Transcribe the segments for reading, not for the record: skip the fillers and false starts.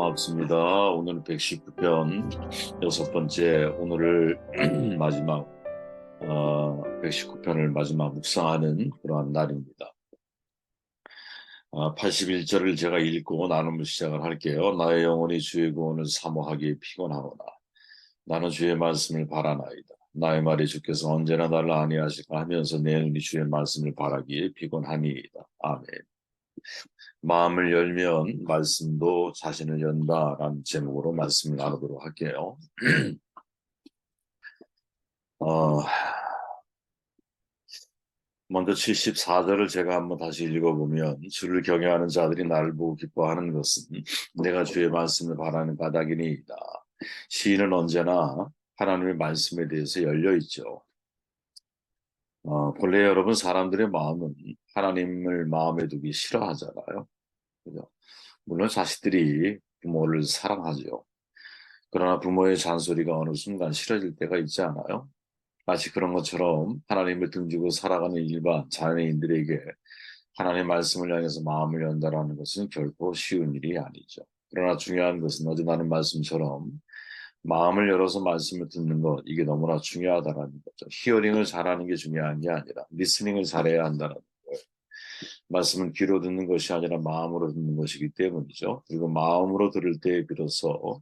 반갑습니다. 오늘은 119편 여섯 번째, 오늘을 마지막, 119편을 마지막 묵상하는 그러한 날입니다. 81절을 제가 읽고 나눔을 시작을 할게요. 나의 영혼이 주의 구원을 사모하기에 피곤하구나. 나는 주의 말씀을 바라나이다. 나의 말이 주께서 언제나 나를 안위하실까 하면서 내 눈이 주의 말씀을 바라기에 피곤하니이다. 아멘. 마음을 열면 말씀도 자신을 연다라는 제목으로 말씀을 나누도록 할게요. 어, 먼저 74절을 제가 한번 다시 읽어보면 주를 경외하는 자들이 나를 보고 기뻐하는 것은 내가 주의 말씀을 바라는 까닭이니이다. 시인은 언제나 하나님의 말씀에 대해서 열려 있죠. 본래 여러분 사람들의 마음은 하나님을 마음에 두기 싫어하잖아요. 그죠? 물론 자식들이 부모를 사랑하죠. 그러나 부모의 잔소리가 어느 순간 싫어질 때가 있지 않아요? 마치 그런 것처럼 하나님을 등지고 살아가는 일반 자연인들에게 하나님의 말씀을 향해서 마음을 연다라는 것은 결코 쉬운 일이 아니죠. 그러나 중요한 것은 어제 나눈 말씀처럼 마음을 열어서 말씀을 듣는 것, 이게 너무나 중요하다라는 거죠. 히어링을 잘하는 게 중요한 게 아니라 리스닝을 잘해야 한다는 거예요. 말씀은 귀로 듣는 것이 아니라 마음으로 듣는 것이기 때문이죠. 그리고 마음으로 들을 때 비로소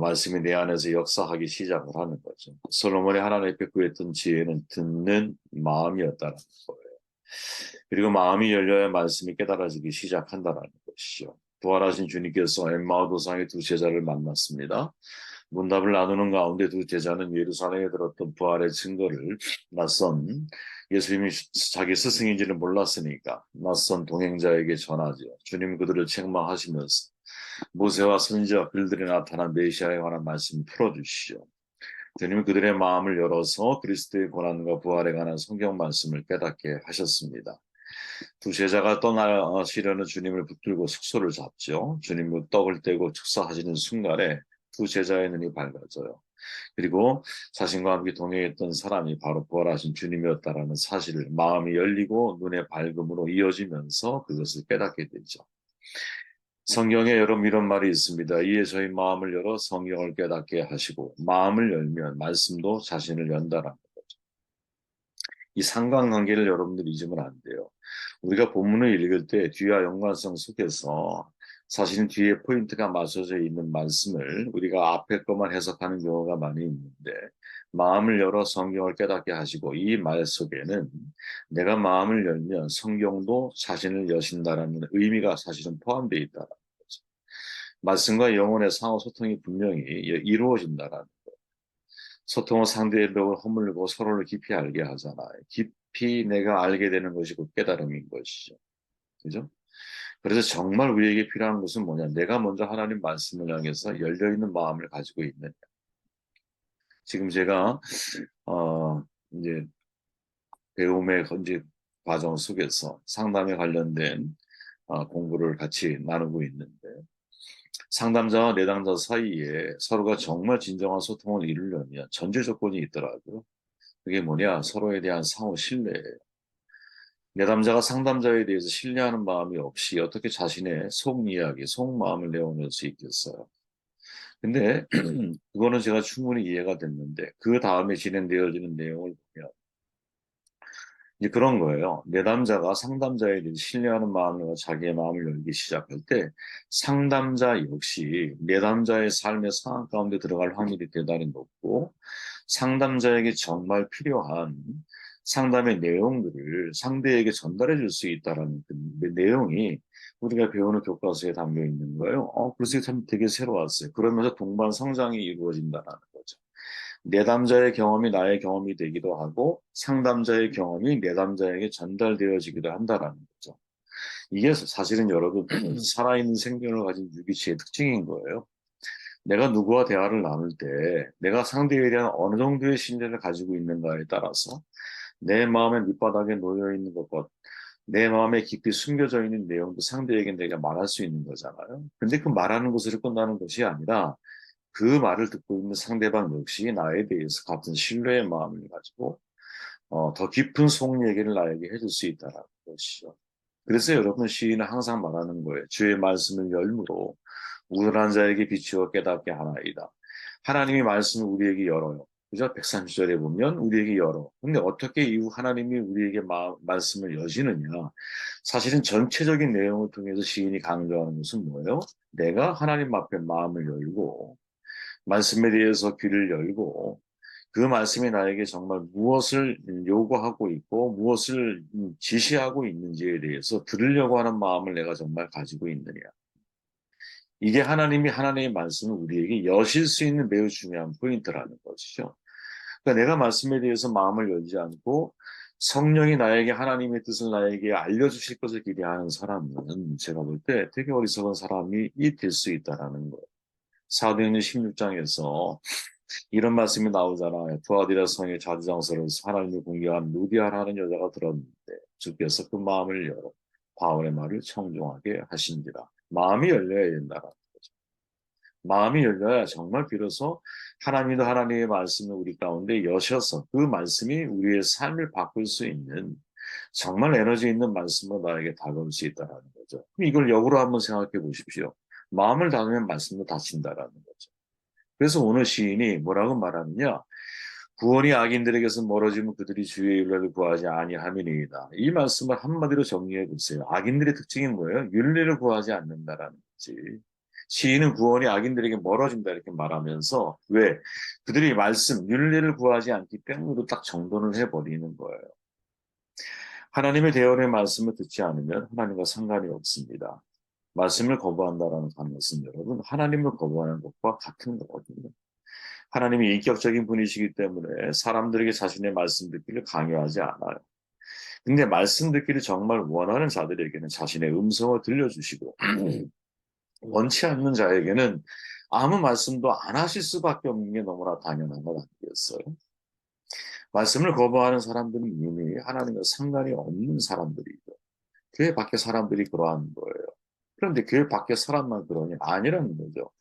말씀이 내 안에서 역사하기 시작을 하는 거죠. 솔로몬이 하나님 앞에 구했던 지혜는 듣는 마음이었다는 거예요. 그리고 마음이 열려야 말씀이 깨달아지기 시작한다는 것이죠. 부활하신 주님께서 엠마오 도상의 두 제자를 만났습니다. 문답을 나누는 가운데 두 제자는 예루살렘에 들었던 부활의 증거를 낯선 예수님이 자기 스승인지를 몰랐으니까 낯선 동행자에게 전하죠. 주님 그들을 책망하시면서 모세와 선지자 글들에 나타난 메시아에 관한 말씀 풀어주시죠. 주님은 그들의 마음을 열어서 그리스도의 고난과 부활에 관한 성경 말씀을 깨닫게 하셨습니다. 두 제자가 떠나시려는 주님을 붙들고 숙소를 잡죠. 주님은 떡을 떼고 축사하시는 순간에 두 제자의 눈이 밝아져요. 그리고 자신과 함께 동행했던 사람이 바로 부활하신 주님이었다라는 사실을 마음이 열리고 눈의 밝음으로 이어지면서 그것을 깨닫게 되죠. 성경에 여러분 이런 말이 있습니다. 이에 저희 마음을 열어 성경을 깨닫게 하시고 마음을 열면 말씀도 자신을 연다라는 거죠. 이 상관관계를 여러분들 잊으면 안 돼요. 우리가 본문을 읽을 때 뒤와 연관성 속에서 사실은 뒤에 포인트가 맞춰져 있는 말씀을 우리가 앞에 것만 해석하는 경우가 많이 있는데 마음을 열어 성경을 깨닫게 하시고 이 말 속에는 내가 마음을 열면 성경도 자신을 여신다라는 의미가 사실은 포함되어 있다. 말씀과 영혼의 상호 소통이 분명히 이루어진다라는 거예요. 소통은 상대의 벽을 허물고 서로를 깊이 알게 하잖아요. 깊이 내가 알게 되는 것이 곧 깨달음인 것이죠. 그죠? 그래서 정말 우리에게 필요한 것은 뭐냐? 내가 먼저 하나님 말씀을 향해서 열려있는 마음을 가지고 있는. 지금 제가, 이제 배움의 이제 과정 속에서 상담에 관련된 공부를 같이 나누고 있는데, 상담자와 내담자 사이에 서로가 정말 진정한 소통을 이루려면 전제 조건이 있더라고요. 그게 뭐냐? 서로에 대한 상호 신뢰예요. 내담자가 상담자에 대해서 신뢰하는 마음이 없이 어떻게 자신의 속 이야기, 속 마음을 내어낼 수 있겠어요? 근데 그거는 제가 충분히 이해가 됐는데 그 다음에 진행되어지는 내용을 보면 이제 그런 거예요. 내담자가 상담자에 대해 신뢰하는 마음과 자기의 마음을 열기 시작할 때 상담자 역시 내담자의 삶의 상황 가운데 들어갈 확률이 대단히 높고 상담자에게 정말 필요한 상담의 내용들을 상대에게 전달해 줄 수 있다라는 그 내용이 우리가 배우는 교과서에 담겨 있는 거예요. 그래서 참 되게 새로웠어요. 그러면서 동반 성장이 이루어진다는 거죠. 내담자의 경험이 나의 경험이 되기도 하고 상담자의 경험이 내담자에게 전달되어지기도 한다라는 거죠. 이게 사실은 여러분 살아있는 생명을 가진 유기체의 특징인 거예요. 내가 누구와 대화를 나눌 때 내가 상대에 대한 어느 정도의 신뢰를 가지고 있는가에 따라서 내 마음의 밑바닥에 놓여 있는 것과 내 마음에 깊이 숨겨져 있는 내용도 상대에게 내가 말할 수 있는 거잖아요. 근데 그 말하는 것으로 끝나는 것이 아니라 그 말을 듣고 있는 상대방 역시 나에 대해서 같은 신뢰의 마음을 가지고 더 깊은 속 얘기를 나에게 해줄 수 있다는 것이죠. 그래서 여러분 시인은 항상 말하는 거예요. 주의 말씀을 열므로 우둔한 자에게 비추어 깨닫게 하나이다. 하나님이 말씀을 우리에게 열어요. 그죠? 130절에 보면 우리에게 열어. 근데 어떻게 이후 하나님이 우리에게 말씀을 여시느냐? 사실은 전체적인 내용을 통해서 시인이 강조하는 것은 뭐예요? 내가 하나님 앞에 마음을 열고 말씀에 대해서 귀를 열고 그 말씀이 나에게 정말 무엇을 요구하고 있고 무엇을 지시하고 있는지에 대해서 들으려고 하는 마음을 내가 정말 가지고 있느냐. 이게 하나님의 말씀을 우리에게 여실 수 있는 매우 중요한 포인트라는 것이죠. 그러니까 내가 말씀에 대해서 마음을 열지 않고 성령이 나에게 하나님의 뜻을 나에게 알려주실 것을 기대하는 사람은 제가 볼 때 되게 어리석은 사람이 될 수 있다라는 거예요. 사도행전 16장에서 이런 말씀이 나오잖아요. 투아디라 성의 자주장서로서 하나님을 공개한 루디아라는 여자가 들었는데 주께서 그 마음을 열어 바울의 말을 청종하게 하신지라. 마음이 열려야 된다는 거죠. 마음이 열려야 정말 비로소 하나님도 하나님의 말씀을 우리 가운데 여셔서 그 말씀이 우리의 삶을 바꿀 수 있는 정말 에너지 있는 말씀으로 나에게 다가올 수 있다는 거죠. 그럼 이걸 역으로 한번 생각해 보십시오. 마음을 닫으면 말씀도 닫힌다라는 거죠. 그래서 오늘 시인이 뭐라고 말하느냐? 구원이 악인들에게서 멀어지면 그들이 주의 윤례를 구하지 아니함이니이다. 이 말씀을 한마디로 정리해 보세요. 악인들의 특징이 뭐예요? 윤례를 구하지 않는다라는 거지. 시인은 구원이 악인들에게 멀어진다 이렇게 말하면서 왜? 그들이 말씀, 윤례를 구하지 않기 때문에 딱 정돈을 해버리는 거예요. 하나님의 대언의 말씀을 듣지 않으면 하나님과 상관이 없습니다. 말씀을 거부한다라는 것은 여러분 하나님을 거부하는 것과 같은 거거든요. 하나님이 인격적인 분이시기 때문에 사람들에게 자신의 말씀 듣기를 강요하지 않아요. 근데 말씀 듣기를 정말 원하는 자들에게는 자신의 음성을 들려주시고 원치 않는 자에게는 아무 말씀도 안 하실 수밖에 없는 게 너무나 당연한 것 아니겠어요? 말씀을 거부하는 사람들은 이미 하나님과 상관이 없는 사람들이죠. 교회 밖에 사람들이 그러한 거예요. 그런데 교회 밖에 사람만 그러니 아니라는 거죠.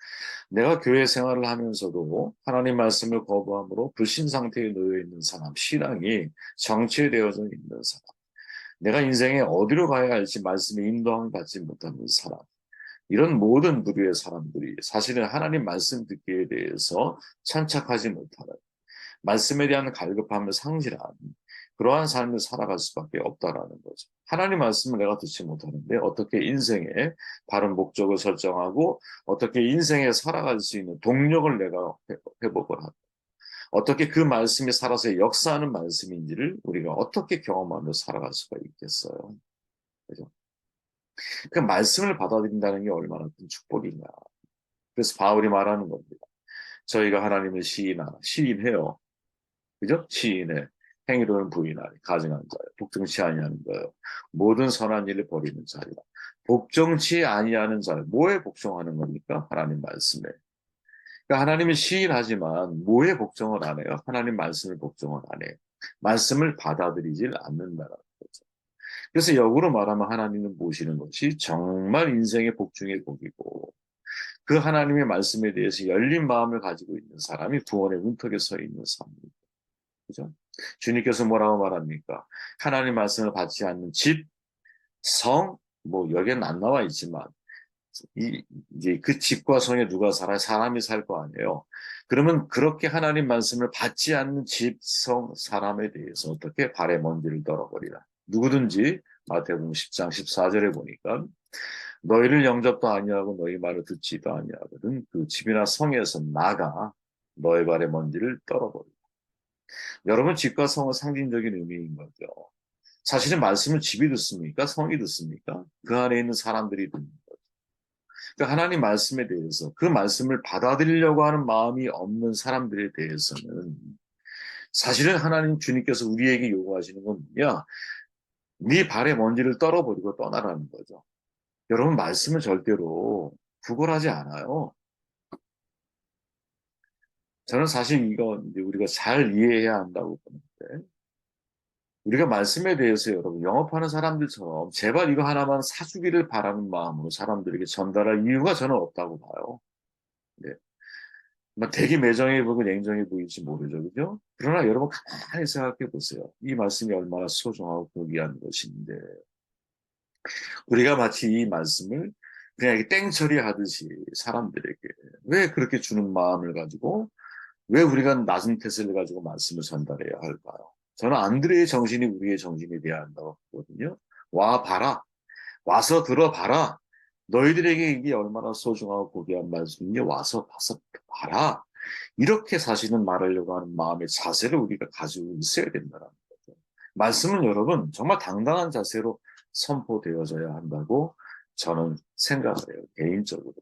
내가 교회 생활을 하면서도 하나님 말씀을 거부함으로 불신 상태에 놓여 있는 사람, 신앙이 정체되어져 있는 사람, 내가 인생에 어디로 가야 할지 말씀의 인도함을 받지 못하는 사람, 이런 모든 부류의 사람들이 사실은 하나님 말씀 듣기에 대해서 찬착하지 못하는 말씀에 대한 갈급함을 상실한 그러한 삶을 살아갈 수밖에 없다라는 거죠. 하나님 말씀을 내가 듣지 못하는데 어떻게 인생에 바른 목적을 설정하고 어떻게 인생에 살아갈 수 있는 동력을 내가 회복을 하고 어떻게 그 말씀이 살아서 역사하는 말씀인지를 우리가 어떻게 경험하며 살아갈 수가 있겠어요. 그죠? 그 말씀을 받아들인다는 게 얼마나 큰 축복인가. 그래서 바울이 말하는 겁니다. 저희가 하나님을 시인해요. 그죠? 시인해. 행위로는 부인하리. 가증한 자요. 복종치 아니하는 자요. 모든 선한 일을 버리는 자리라. 복종치 아니하는 자. 뭐에 복종하는 겁니까? 하나님 말씀에. 그러니까 하나님은 시인하지만 뭐에 복종을 안 해요? 하나님 말씀을 복종을 안 해요. 말씀을 받아들이질 않는다는 거죠. 그래서 역으로 말하면 하나님은 보시는 것이 정말 인생의 복중의 복이고 그 하나님의 말씀에 대해서 열린 마음을 가지고 있는 사람이 구원의 문턱에 서 있는 사람입니다. 그죠? 주님께서 뭐라고 말합니까? 하나님 말씀을 받지 않는 집, 성, 뭐 여기는 안 나와 있지만 이제 그 집과 성에 누가 살아요? 사람이 살 거 아니에요. 그러면 그렇게 하나님 말씀을 받지 않는 집, 성, 사람에 대해서 어떻게 발에 먼지를 떨어버리라. 누구든지 마태복음 10장 14절에 보니까 너희를 영접도 아니하고 너희 말을 듣지도 아니하거든 그 집이나 성에서 나가 너희 발에 먼지를 떨어버리라. 여러분 집과 성은 상징적인 의미인 거죠. 사실은 말씀을 집이 듣습니까? 성이 듣습니까? 그 안에 있는 사람들이 듣는 거죠. 그러니까 하나님 말씀에 대해서 그 말씀을 받아들이려고 하는 마음이 없는 사람들에 대해서는 사실은 하나님 주님께서 우리에게 요구하시는 건 뭐냐? 네 발에 먼지를 떨어버리고 떠나라는 거죠. 여러분 말씀을 절대로 구걸하지 않아요. 저는 사실 이거 우리가 잘 이해해야 한다고 보는데 우리가 말씀에 대해서 여러분 영업하는 사람들처럼 제발 이거 하나만 사주기를 바라는 마음으로 사람들에게 전달할 이유가 저는 없다고 봐요. 네. 뭐 되게 매정해 보이고 냉정해 보일지 모르죠. 그죠? 그러나 여러분 가만히 생각해 보세요. 이 말씀이 얼마나 소중하고 귀한 것인데 우리가 마치 이 말씀을 그냥 이렇게 땡처리 하듯이 사람들에게 왜 그렇게 주는 마음을 가지고 왜 우리가 낮은 태세를 가지고 말씀을 전달해야 할까요? 저는 안드레의 정신이 우리의 정신이 되어야 한다고 보거든요. 와 봐라. 와서 들어봐라. 너희들에게 이게 얼마나 소중하고 고귀한 말씀인지 와서 봐서 봐라. 이렇게 사실은 말하려고 하는 마음의 자세를 우리가 가지고 있어야 된다는 거죠. 말씀은 여러분 정말 당당한 자세로 선포되어져야 한다고 저는 생각을 해요. 개인적으로.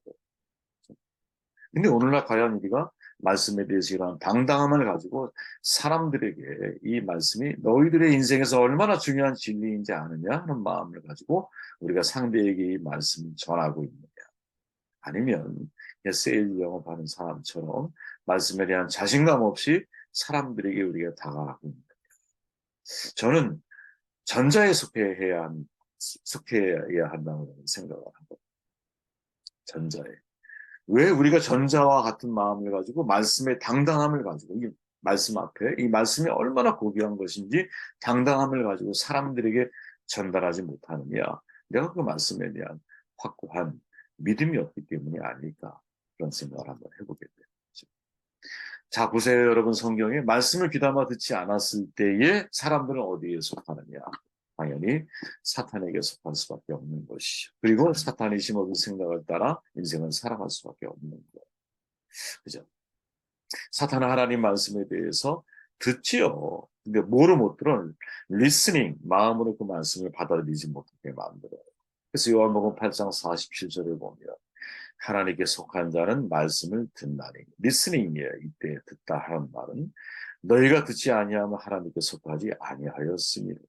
근데 오늘날 과연 우리가 말씀에 대해서 이러한 당당함을 가지고 사람들에게 이 말씀이 너희들의 인생에서 얼마나 중요한 진리인지 아느냐 하는 마음을 가지고 우리가 상대에게 이 말씀을 전하고 있느냐. 아니면 세일즈 영업하는 사람처럼 말씀에 대한 자신감 없이 사람들에게 우리가 다가가고 있는 거예요. 저는 전자에 속해야 한다고 생각을 하고 전자에. 왜 우리가 전자와 같은 마음을 가지고 말씀의 당당함을 가지고 이 말씀 앞에 이 말씀이 얼마나 고귀한 것인지 당당함을 가지고 사람들에게 전달하지 못하느냐. 내가 그 말씀에 대한 확고한 믿음이 없기 때문이 아닐까 그런 생각을 한번 해보게 돼요. 자, 보세요, 여러분. 성경에 말씀을 귀담아 듣지 않았을 때에 사람들은 어디에 속하느냐? 당연히 사탄에게 속할 수밖에 없는 것이죠. 그리고 사탄이 심어둔 생각을 따라 인생은 살아갈 수밖에 없는 거예요. 그죠? 사탄은 하나님 말씀에 대해서 듣지요. 근데 뭐를 못 들어? 리스닝, 마음으로 그 말씀을 받아들이지 못하게 만들어요. 그래서 요한복음 8장 47절에 보면 하나님께 속한 자는 말씀을 듣나니 리스닝이에요. 이때 듣다 하는 말은 너희가 듣지 아니하면 하나님께 속하지 아니하였습니다.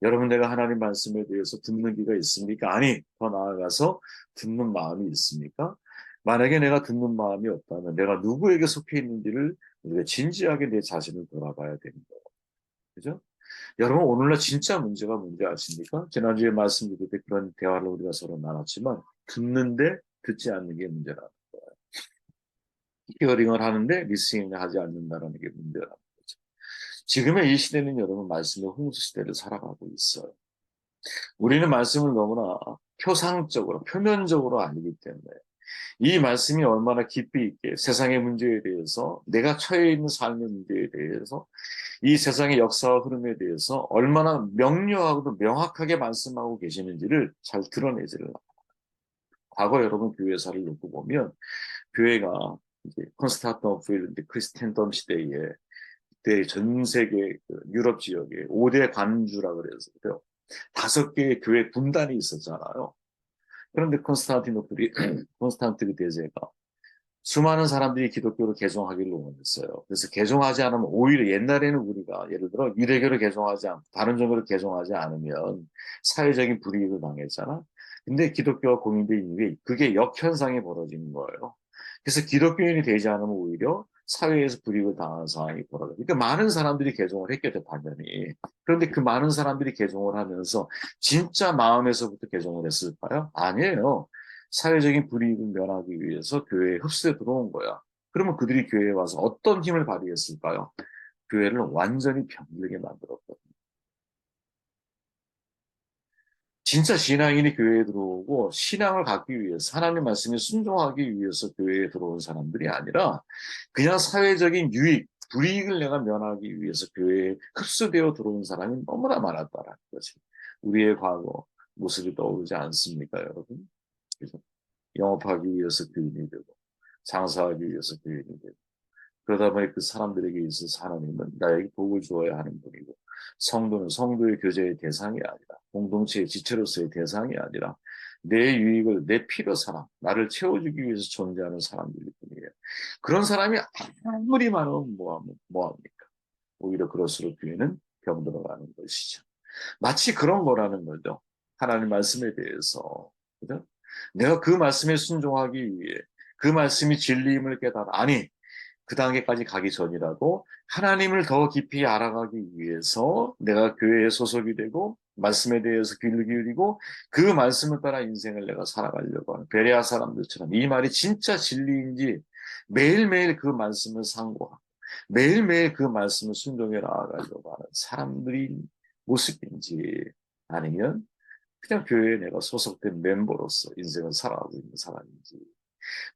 여러분 내가 하나님 말씀에 대해서 듣는 귀가 있습니까? 아니, 더 나아가서 듣는 마음이 있습니까? 만약에 내가 듣는 마음이 없다면 내가 누구에게 속해 있는지를 우리가 진지하게 내 자신을 돌아봐야 되는 거예요. 그죠? 여러분 오늘날 진짜 문제가 뭔지 아십니까? 지난주에 말씀드릴 때 그런 대화를 우리가 서로 나눴지만 듣는데 듣지 않는 게 문제라는 거예요. 히어링을 하는데 리스닝을 하지 않는다는 게 문제라는 거죠. 지금의 이 시대는 여러분 말씀의 홍수 시대를 살아가고 있어요. 우리는 말씀을 너무나 표상적으로, 표면적으로 알기 때문에 이 말씀이 얼마나 깊이 있게 세상의 문제에 대해서 내가 처해 있는 삶의 문제에 대해서 이 세상의 역사와 흐름에 대해서 얼마나 명료하고도 명확하게 말씀하고 계시는지를 잘 드러내지를 않아요. 과거 여러분 교회사를 놓고 보면 교회가 이제 콘스탄티노플 크리스텐덤 시대에 그때 전 세계 그 유럽 지역에 5대 관주라 그래서 5개의 교회 군단이 있었잖아요. 그런데 콘스탄티노플이 콘스탄티노 대제가 수많은 사람들이 기독교를 개종하기를 원했어요. 그래서 개종하지 않으면 오히려 옛날에는 우리가 예를 들어 유대교를 개종하지 않고 다른 종교를 개종하지 않으면 사회적인 불이익을 당했잖아. 근데 기독교가 공인된 이후에 그게 역현상이 벌어지는 거예요. 그래서 기독교인이 되지 않으면 오히려 사회에서 불이익을 당하는 상황이 벌어져요. 그러니까 많은 사람들이 개종을 했겠죠, 반면이. 그런데 그 많은 사람들이 개종을 하면서 진짜 마음에서부터 개종을 했을까요? 아니에요. 사회적인 불이익을 면하기 위해서 교회에 흡수해 들어온 거야. 그러면 그들이 교회에 와서 어떤 힘을 발휘했을까요? 교회를 완전히 병들게 만들었거든요. 진짜 신앙인이 교회에 들어오고 신앙을 갖기 위해서 하나님 말씀에 순종하기 위해서 교회에 들어온 사람들이 아니라 그냥 사회적인 유익, 불이익을 내가 면하기 위해서 교회에 흡수되어 들어온 사람이 너무나 많았다라는 거지. 우리의 과거 모습이 떠오르지 않습니까, 여러분? 그래서 영업하기 위해서 교인이 되고 장사하기 위해서 교인이 되고 그러다 보니 그 사람들에게 있어서 하나님은 나에게 복을 주어야 하는 분이고 성도는 성도의 교제의 대상이 아니라 공동체의 지체로서의 대상이 아니라 내 유익을 내 피로 살아 나를 채워주기 위해서 존재하는 사람들일 뿐이에요. 그런 사람이 아무리 많으면 뭐합니까? 오히려 그럴수록 교회는 병들어가는 것이죠. 마치 그런 거라는 거죠. 하나님 말씀에 대해서. 그죠? 내가 그 말씀에 순종하기 위해 그 말씀이 진리임을 깨달아. 아니, 그 단계까지 가기 전이라도 하나님을 더 깊이 알아가기 위해서 내가 교회에 소속이 되고 말씀에 대해서 귀를 기울이고 그 말씀을 따라 인생을 내가 살아가려고 하는 베레아 사람들처럼 이 말이 진짜 진리인지 매일매일 그 말씀을 상고하고 매일매일 그 말씀을 순종해 나아가려고 하는 사람들이 모습인지 아니면 그냥 교회에 내가 소속된 멤버로서 인생을 살아가고 있는 사람인지.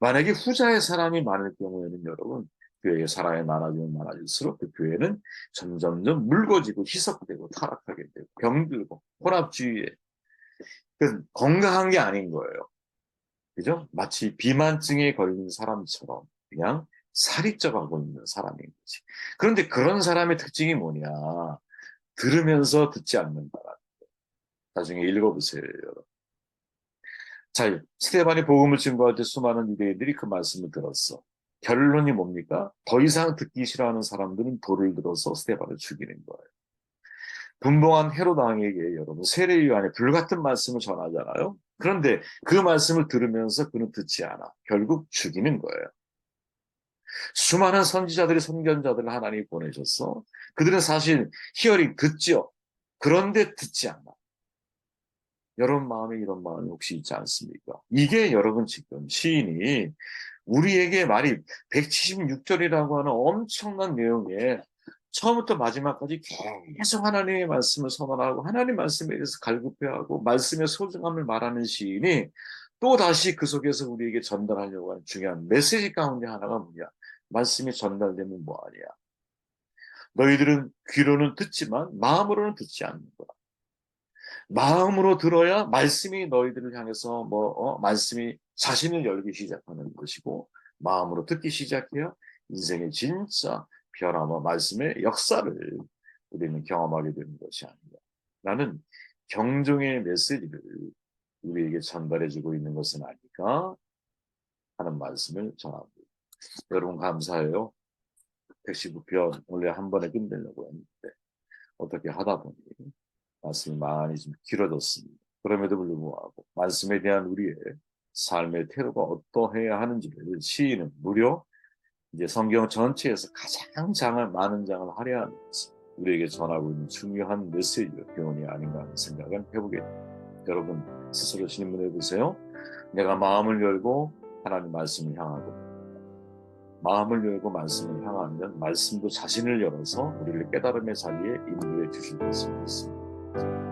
만약에 후자의 사람이 많을 경우에는 여러분, 교회의 사람이 많아지면 많아질수록 그 교회는 점점점 묽어지고 희석되고 타락하게 되고 병들고 혼합주의에, 그 건강한 게 아닌 거예요. 그죠? 마치 비만증에 걸린 사람처럼 그냥 살이 쪄가고 있는 사람인 거지. 그런데 그런 사람의 특징이 뭐냐? 들으면서 듣지 않는다. 나중에 읽어보세요, 여러분. 자, 스테반이 복음을 증거할 때 수많은 유대인들이 그 말씀을 들었어. 결론이 뭡니까? 더 이상 듣기 싫어하는 사람들은 돌을 들어서 스테반을 죽이는 거예요. 분봉한 헤롯 왕에게 여러분 세례 요한의 불같은 말씀을 전하잖아요. 그런데 그 말씀을 들으면서 그는 듣지 않아. 결국 죽이는 거예요. 수많은 선지자들이 선견자들을 하나님이 보내셨어. 그들은 사실 히어링 듣죠. 그런데 듣지 않아. 여러분 마음에 이런 마음이 혹시 있지 않습니까? 이게 여러분 지금 시인이 우리에게 말이 176절이라고 하는 엄청난 내용에 처음부터 마지막까지 계속 하나님의 말씀을 선언하고 하나님 말씀에 대해서 갈급해하고 말씀의 소중함을 말하는 시인이 또 다시 그 속에서 우리에게 전달하려고 하는 중요한 메시지 가운데 하나가 뭐냐? 말씀이 전달되면 뭐하냐? 너희들은 귀로는 듣지만 마음으로는 듣지 않는 거야. 마음으로 들어야 말씀이 너희들을 향해서 말씀이 자신을 열기 시작하는 것이고 마음으로 듣기 시작해야 인생의 진짜 변화와 말씀의 역사를 우리는 경험하게 되는 것이 아닌가. 나는 경종의 메시지를 우리에게 전달해주고 있는 것은 아닐까 하는 말씀을 전합니다. 여러분 감사해요. 119편 원래 한 번에 끝내려고 했는데 어떻게 하다 보니 말씀이 많이 좀 길어졌습니다. 그럼에도 불구하고 말씀에 대한 우리의 삶의 태도가 어떠해야 하는지를 시인은 무려 이제 성경 전체에서 가장 많은 장을 할애하면서 우리에게 전하고 있는 중요한 메시지와 교훈이 아닌가 하는 생각을 해보게 됩니다. 여러분 스스로 질문해 보세요. 내가 마음을 열고 하나님 말씀을 향하고 마음을 열고 말씀을 향하면 말씀도 자신을 열어서 우리를 깨달음의 자리에 인도해 주실 것을 믿습니다.